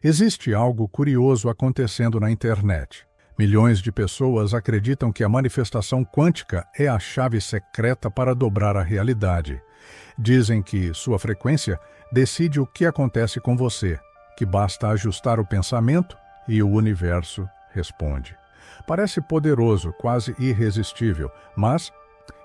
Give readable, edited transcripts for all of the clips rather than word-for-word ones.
Existe algo curioso acontecendo na internet. Milhões de pessoas acreditam que a manifestação quântica é a chave secreta para dobrar a realidade. Dizem que sua frequência decide o que acontece com você, que basta ajustar o pensamento e o universo responde. Parece poderoso, quase irresistível, mas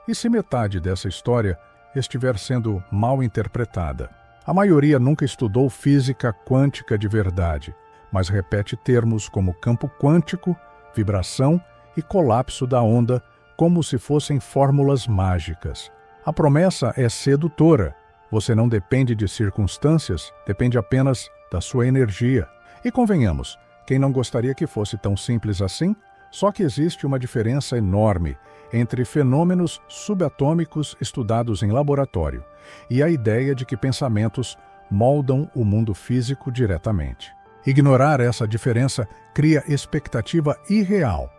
e se metade dessa história estiver sendo mal interpretada? A maioria nunca estudou física quântica de verdade, mas repete termos como campo quântico, vibração e colapso da onda como se fossem fórmulas mágicas. A promessa é sedutora. Você não depende de circunstâncias, depende apenas da sua energia. E convenhamos, quem não gostaria que fosse tão simples assim? Só que existe uma diferença enorme entre fenômenos subatômicos estudados em laboratório e a ideia de que pensamentos moldam o mundo físico diretamente. Ignorar essa diferença cria expectativa irreal,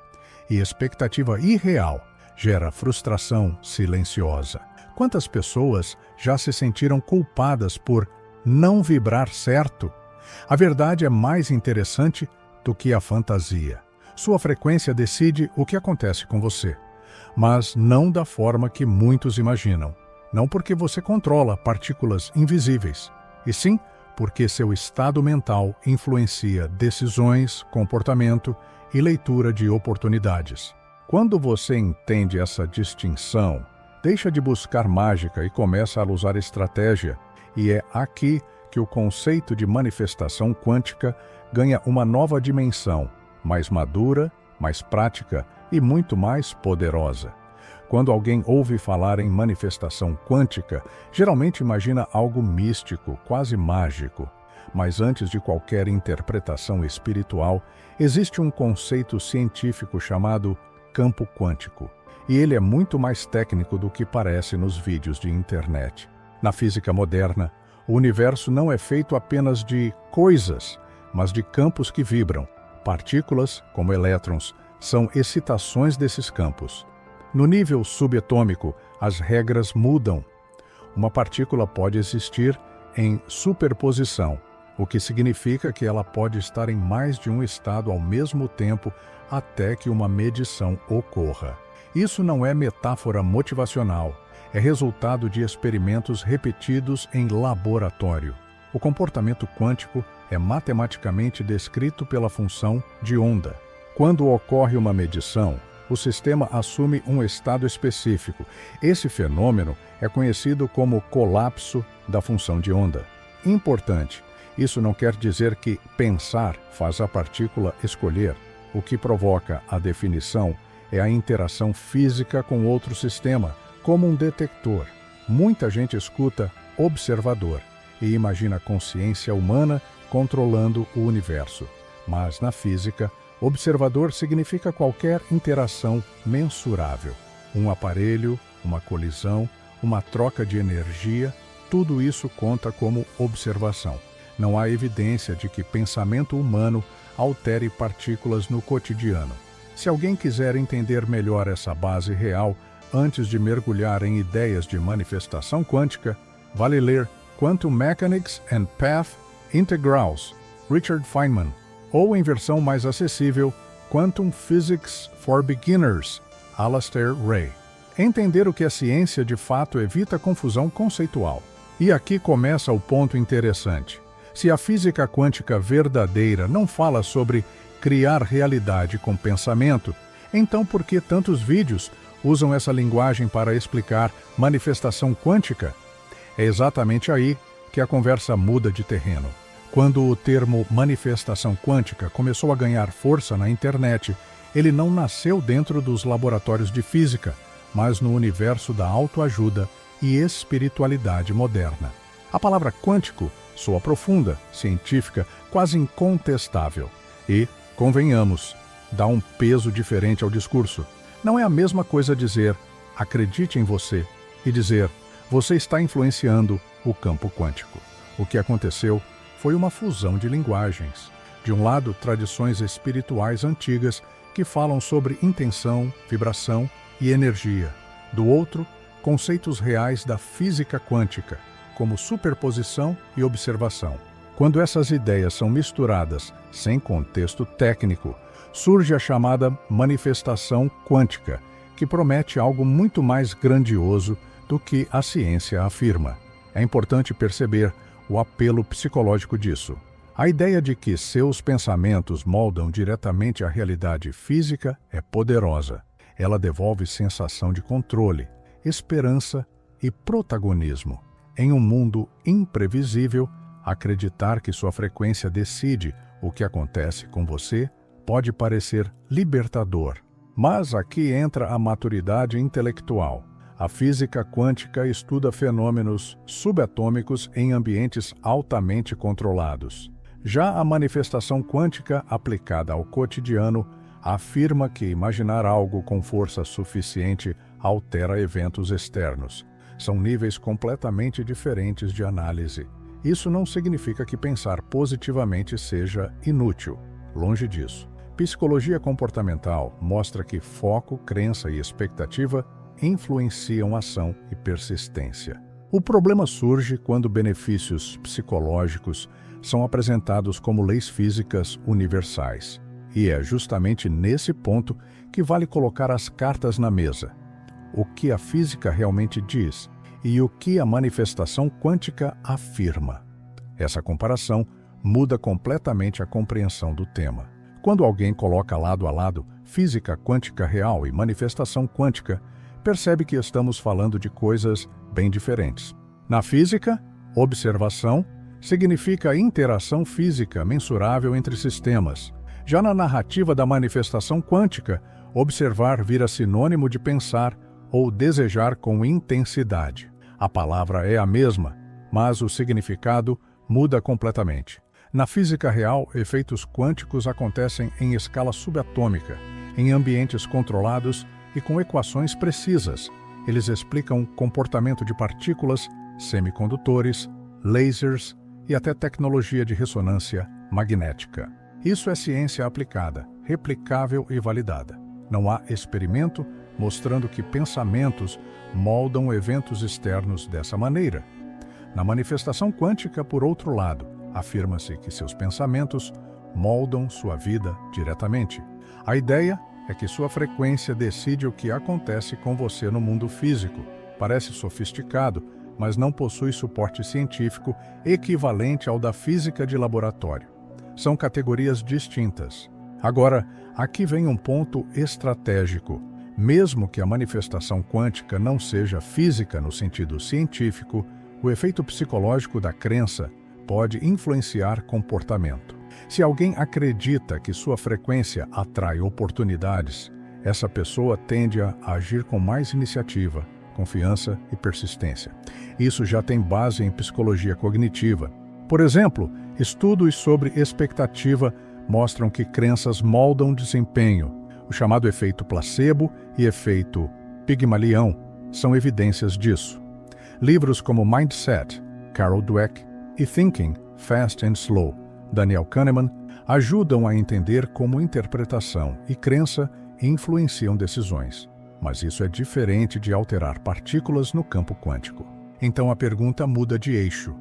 e expectativa irreal gera frustração silenciosa. Quantas pessoas já se sentiram culpadas por não vibrar certo? A verdade é mais interessante do que a fantasia. Sua frequência decide o que acontece com você, mas não da forma que muitos imaginam. Não porque você controla partículas invisíveis, e sim porque seu estado mental influencia decisões, comportamento e leitura de oportunidades. Quando você entende essa distinção, deixa de buscar mágica e começa a usar estratégia, e é aqui que o conceito de manifestação quântica ganha uma nova dimensão, mais madura, mais prática e muito mais poderosa. Quando alguém ouve falar em manifestação quântica, geralmente imagina algo místico, quase mágico. Mas antes de qualquer interpretação espiritual, existe um conceito científico chamado campo quântico. E ele é muito mais técnico do que parece nos vídeos de internet. Na física moderna, o universo não é feito apenas de coisas, mas de campos que vibram. Partículas, como elétrons, são excitações desses campos. No nível subatômico, as regras mudam. Uma partícula pode existir em superposição, o que significa que ela pode estar em mais de um estado ao mesmo tempo até que uma medição ocorra. Isso não é metáfora motivacional, é resultado de experimentos repetidos em laboratório. O comportamento quântico é matematicamente descrito pela função de onda. Quando ocorre uma medição, o sistema assume um estado específico. Esse fenômeno é conhecido como colapso da função de onda. Importante, isso não quer dizer que pensar faz a partícula escolher. O que provoca a definição é a interação física com outro sistema, como um detector. Muita gente escuta observador e imagina consciência humana controlando o universo. Mas na física, observador significa qualquer interação mensurável. Um aparelho, uma colisão, uma troca de energia, tudo isso conta como observação. Não há evidência de que pensamento humano altere partículas no cotidiano. Se alguém quiser entender melhor essa base real, antes de mergulhar em ideias de manifestação quântica, vale ler Quantum Mechanics and Path Integrals, Richard Feynman, ou em versão mais acessível, Quantum Physics for Beginners, Alasdair Ray. Entender o que é ciência de fato evita confusão conceitual. E aqui começa o ponto interessante. Se a física quântica verdadeira não fala sobre criar realidade com pensamento, então por que tantos vídeos usam essa linguagem para explicar manifestação quântica? É exatamente aí que a conversa muda de terreno. Quando o termo manifestação quântica começou a ganhar força na internet, ele não nasceu dentro dos laboratórios de física, mas no universo da autoajuda e espiritualidade moderna. A palavra quântico soa profunda, científica, quase incontestável. E, convenhamos, dá um peso diferente ao discurso. Não é a mesma coisa dizer acredite em você e dizer você está influenciando o campo quântico. O que aconteceu foi uma fusão de linguagens. De um lado, tradições espirituais antigas que falam sobre intenção, vibração e energia. Do outro, conceitos reais da física quântica, como superposição e observação. Quando essas ideias são misturadas sem contexto técnico, surge a chamada manifestação quântica, que promete algo muito mais grandioso do que a ciência afirma. É importante perceber o apelo psicológico disso. A ideia de que seus pensamentos moldam diretamente a realidade física é poderosa. Ela devolve sensação de controle, esperança e protagonismo. Em um mundo imprevisível, acreditar que sua frequência decide o que acontece com você pode parecer libertador. Mas aqui entra a maturidade intelectual. A física quântica estuda fenômenos subatômicos em ambientes altamente controlados. Já a manifestação quântica aplicada ao cotidiano afirma que imaginar algo com força suficiente altera eventos externos. São níveis completamente diferentes de análise. Isso não significa que pensar positivamente seja inútil. Longe disso. Psicologia comportamental mostra que foco, crença e expectativa influenciam ação e persistência. O problema surge quando benefícios psicológicos são apresentados como leis físicas universais. E é justamente nesse ponto que vale colocar as cartas na mesa. O que a física realmente diz e o que a manifestação quântica afirma. Essa comparação muda completamente a compreensão do tema. Quando alguém coloca lado a lado física quântica real e manifestação quântica, percebe que estamos falando de coisas bem diferentes. Na física, observação significa interação física mensurável entre sistemas. Já na narrativa da manifestação quântica, observar vira sinônimo de pensar ou desejar com intensidade. A palavra é a mesma, mas o significado muda completamente. Na física real, efeitos quânticos acontecem em escala subatômica, em ambientes controlados e com equações precisas. Eles explicam comportamento de partículas, semicondutores, lasers e até tecnologia de ressonância magnética. Isso é ciência aplicada, replicável e validada. Não há experimento mostrando que pensamentos moldam eventos externos dessa maneira. Na manifestação quântica, por outro lado, afirma-se que seus pensamentos moldam sua vida diretamente. A ideia é que sua frequência decide o que acontece com você no mundo físico. Parece sofisticado, mas não possui suporte científico equivalente ao da física de laboratório. São categorias distintas. Agora, aqui vem um ponto estratégico. Mesmo que a manifestação quântica não seja física no sentido científico, o efeito psicológico da crença pode influenciar comportamento. Se alguém acredita que sua frequência atrai oportunidades, essa pessoa tende a agir com mais iniciativa, confiança e persistência. Isso já tem base em psicologia cognitiva. Por exemplo, estudos sobre expectativa mostram que crenças moldam desempenho. O chamado efeito placebo e efeito Pigmalião são evidências disso. Livros como Mindset, Carol Dweck, e Thinking, Fast and Slow, Daniel Kahneman, ajudam a entender como interpretação e crença influenciam decisões. Mas isso é diferente de alterar partículas no campo quântico. Então a pergunta muda de eixo.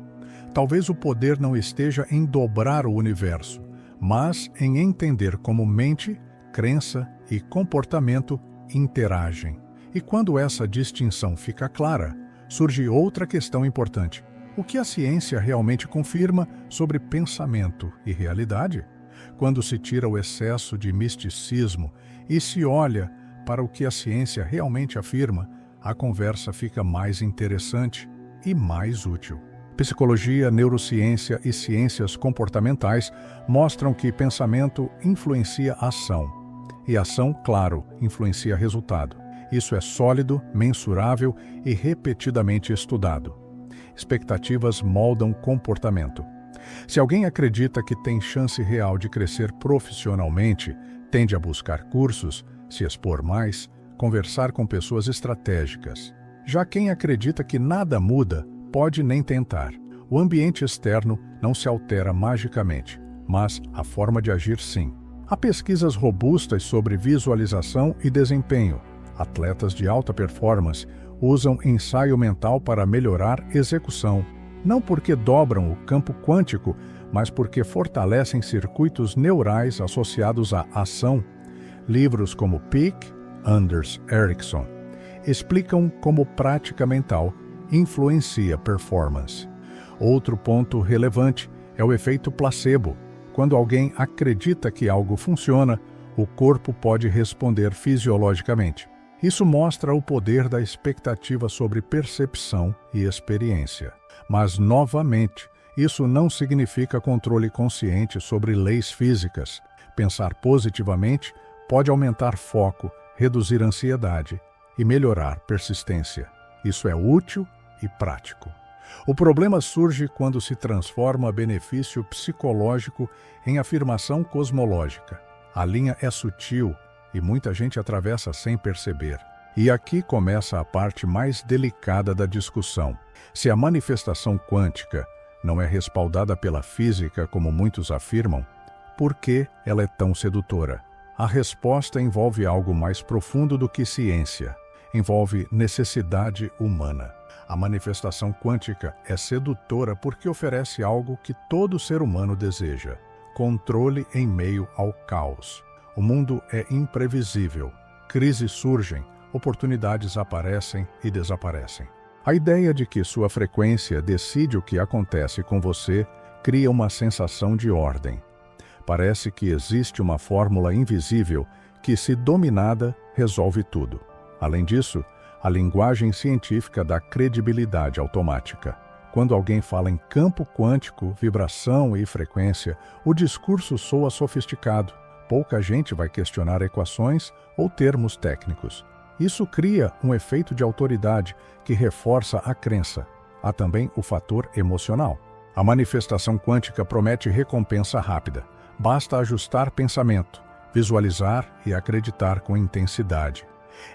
Talvez o poder não esteja em dobrar o universo, mas em entender como mente, crença e comportamento interagem. E quando essa distinção fica clara, surge outra questão importante. O que a ciência realmente confirma sobre pensamento e realidade? Quando se tira o excesso de misticismo e se olha para o que a ciência realmente afirma, a conversa fica mais interessante e mais útil. Psicologia, neurociência e ciências comportamentais mostram que pensamento influencia ação. E ação, claro, influencia resultado. Isso é sólido, mensurável e repetidamente estudado. Expectativas moldam comportamento. Se alguém acredita que tem chance real de crescer profissionalmente, tende a buscar cursos, se expor mais, conversar com pessoas estratégicas. Já quem acredita que nada muda, pode nem tentar. O ambiente externo não se altera magicamente, mas a forma de agir sim. Há pesquisas robustas sobre visualização e desempenho. Atletas de alta performance usam ensaio mental para melhorar execução, não porque dobram o campo quântico, mas porque fortalecem circuitos neurais associados à ação. Livros como Peak, Anders Ericsson, explicam como prática mental influencia performance. Outro ponto relevante é o efeito placebo. Quando alguém acredita que algo funciona, o corpo pode responder fisiologicamente. Isso mostra o poder da expectativa sobre percepção e experiência. Mas, novamente, isso não significa controle consciente sobre leis físicas. Pensar positivamente pode aumentar foco, reduzir ansiedade e melhorar persistência. Isso é útil e prático. O problema surge quando se transforma benefício psicológico em afirmação cosmológica. A linha é sutil e muita gente atravessa sem perceber. E aqui começa a parte mais delicada da discussão. Se a manifestação quântica não é respaldada pela física, como muitos afirmam, por que ela é tão sedutora? A resposta envolve algo mais profundo do que ciência. Envolve necessidade humana. A manifestação quântica é sedutora porque oferece algo que todo ser humano deseja: controle em meio ao caos. O mundo é imprevisível. Crises surgem, oportunidades aparecem e desaparecem. A ideia de que sua frequência decide o que acontece com você cria uma sensação de ordem. Parece que existe uma fórmula invisível que, se dominada, resolve tudo. Além disso, a linguagem científica dá credibilidade automática. Quando alguém fala em campo quântico, vibração e frequência, o discurso soa sofisticado. Pouca gente vai questionar equações ou termos técnicos. Isso cria um efeito de autoridade que reforça a crença. Há também o fator emocional. A manifestação quântica promete recompensa rápida. Basta ajustar pensamento, visualizar e acreditar com intensidade.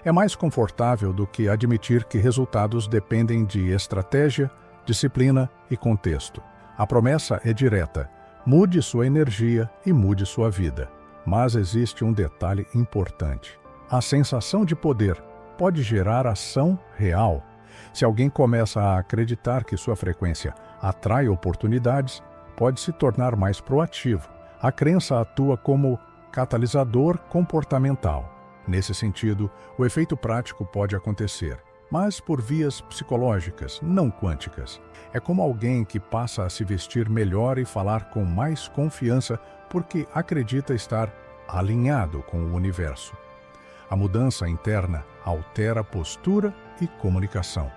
É mais confortável do que admitir que resultados dependem de estratégia, disciplina e contexto. A promessa é direta: mude sua energia e mude sua vida. Mas existe um detalhe importante. A sensação de poder pode gerar ação real. Se alguém começa a acreditar que sua frequência atrai oportunidades, pode se tornar mais proativo. A crença atua como catalisador comportamental. Nesse sentido, o efeito prático pode acontecer, mas por vias psicológicas, não quânticas. É como alguém que passa a se vestir melhor e falar com mais confiança porque acredita estar alinhado com o universo. A mudança interna altera postura e comunicação.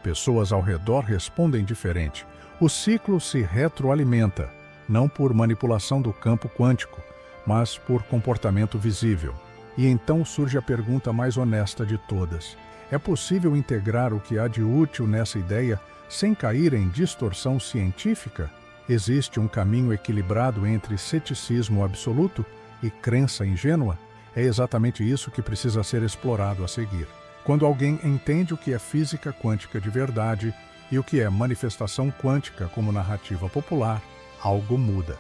Pessoas ao redor respondem diferente. O ciclo se retroalimenta, não por manipulação do campo quântico, mas por comportamento visível. E então surge a pergunta mais honesta de todas: é possível integrar o que há de útil nessa ideia sem cair em distorção científica? Existe um caminho equilibrado entre ceticismo absoluto e crença ingênua? É exatamente isso que precisa ser explorado a seguir. Quando alguém entende o que é física quântica de verdade e o que é manifestação quântica como narrativa popular, algo muda.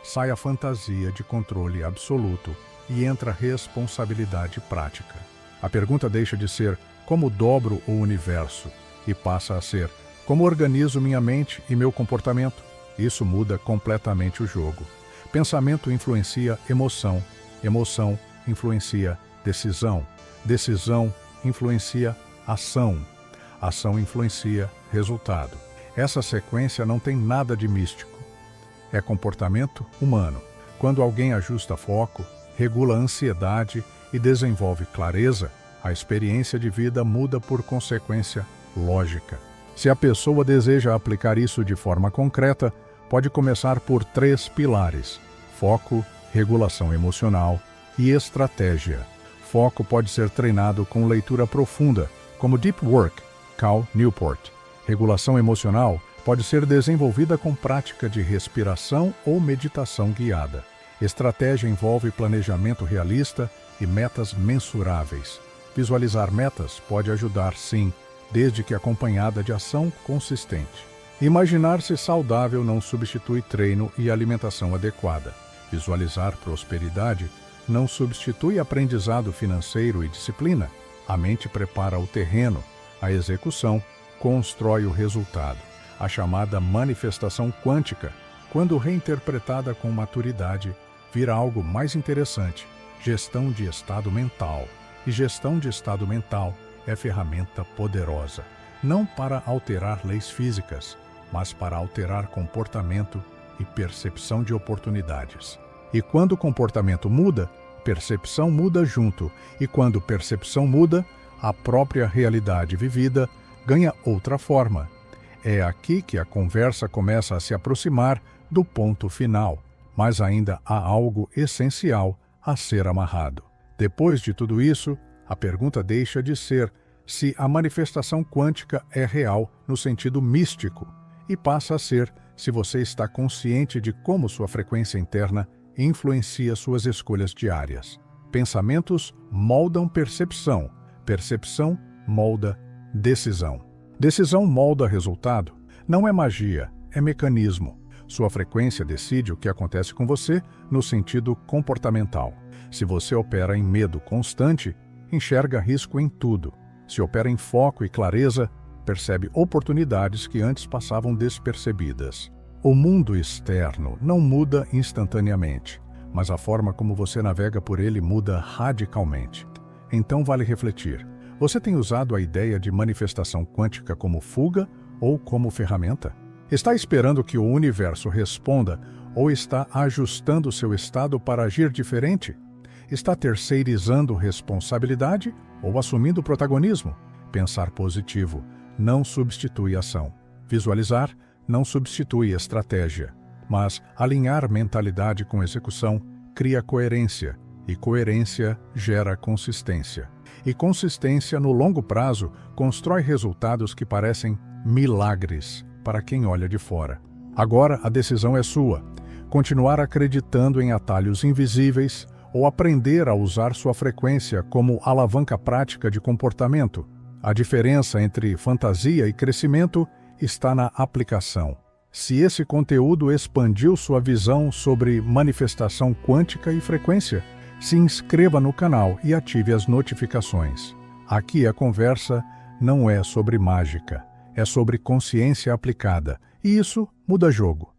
Sai a fantasia de controle absoluto e entra a responsabilidade prática. A pergunta deixa de ser como dobro o universo e passa a ser como organizo minha mente e meu comportamento. Isso muda completamente o jogo. Pensamento influencia emoção, emoção influencia decisão, decisão influencia ação, ação influencia resultado. Essa sequência não tem nada de místico. É comportamento humano. Quando alguém ajusta foco, regula a ansiedade e desenvolve clareza, a experiência de vida muda por consequência lógica. Se a pessoa deseja aplicar isso de forma concreta, pode começar por 3 pilares: foco, regulação emocional e estratégia. Foco pode ser treinado com leitura profunda, como Deep Work, Cal Newport. Regulação emocional pode ser desenvolvida com prática de respiração ou meditação guiada. Estratégia envolve planejamento realista e metas mensuráveis. Visualizar metas pode ajudar, sim, desde que acompanhada de ação consistente. Imaginar-se saudável não substitui treino e alimentação adequada. Visualizar prosperidade não substitui aprendizado financeiro e disciplina. A mente prepara o terreno, a execução constrói o resultado. A chamada manifestação quântica, quando reinterpretada com maturidade, vira algo mais interessante: gestão de estado mental. E gestão de estado mental é ferramenta poderosa, não para alterar leis físicas, mas para alterar comportamento e percepção de oportunidades. E quando o comportamento muda, percepção muda junto, e quando percepção muda, a própria realidade vivida ganha outra forma. É aqui que a conversa começa a se aproximar do ponto final, mas ainda há algo essencial a ser amarrado. Depois de tudo isso, a pergunta deixa de ser se a manifestação quântica é real no sentido místico e passa a ser se você está consciente de como sua frequência interna influencia suas escolhas diárias. Pensamentos moldam percepção, percepção molda decisão. Decisão molda resultado. Não é magia, é mecanismo. Sua frequência decide o que acontece com você no sentido comportamental. Se você opera em medo constante, enxerga risco em tudo. Se opera em foco e clareza, percebe oportunidades que antes passavam despercebidas. O mundo externo não muda instantaneamente, mas a forma como você navega por ele muda radicalmente. Então vale refletir. Você tem usado a ideia de manifestação quântica como fuga ou como ferramenta? Está esperando que o universo responda ou está ajustando seu estado para agir diferente? Está terceirizando responsabilidade ou assumindo protagonismo? Pensar positivo não substitui ação. Visualizar não substitui estratégia. Mas alinhar mentalidade com execução cria coerência, e coerência gera consistência. E consistência, no longo prazo, constrói resultados que parecem milagres para quem olha de fora. Agora a decisão é sua: continuar acreditando em atalhos invisíveis ou aprender a usar sua frequência como alavanca prática de comportamento. A diferença entre fantasia e crescimento está na aplicação. Se esse conteúdo expandiu sua visão sobre manifestação quântica e frequência, se inscreva no canal e ative as notificações. Aqui a conversa não é sobre mágica, é sobre consciência aplicada, e isso muda jogo.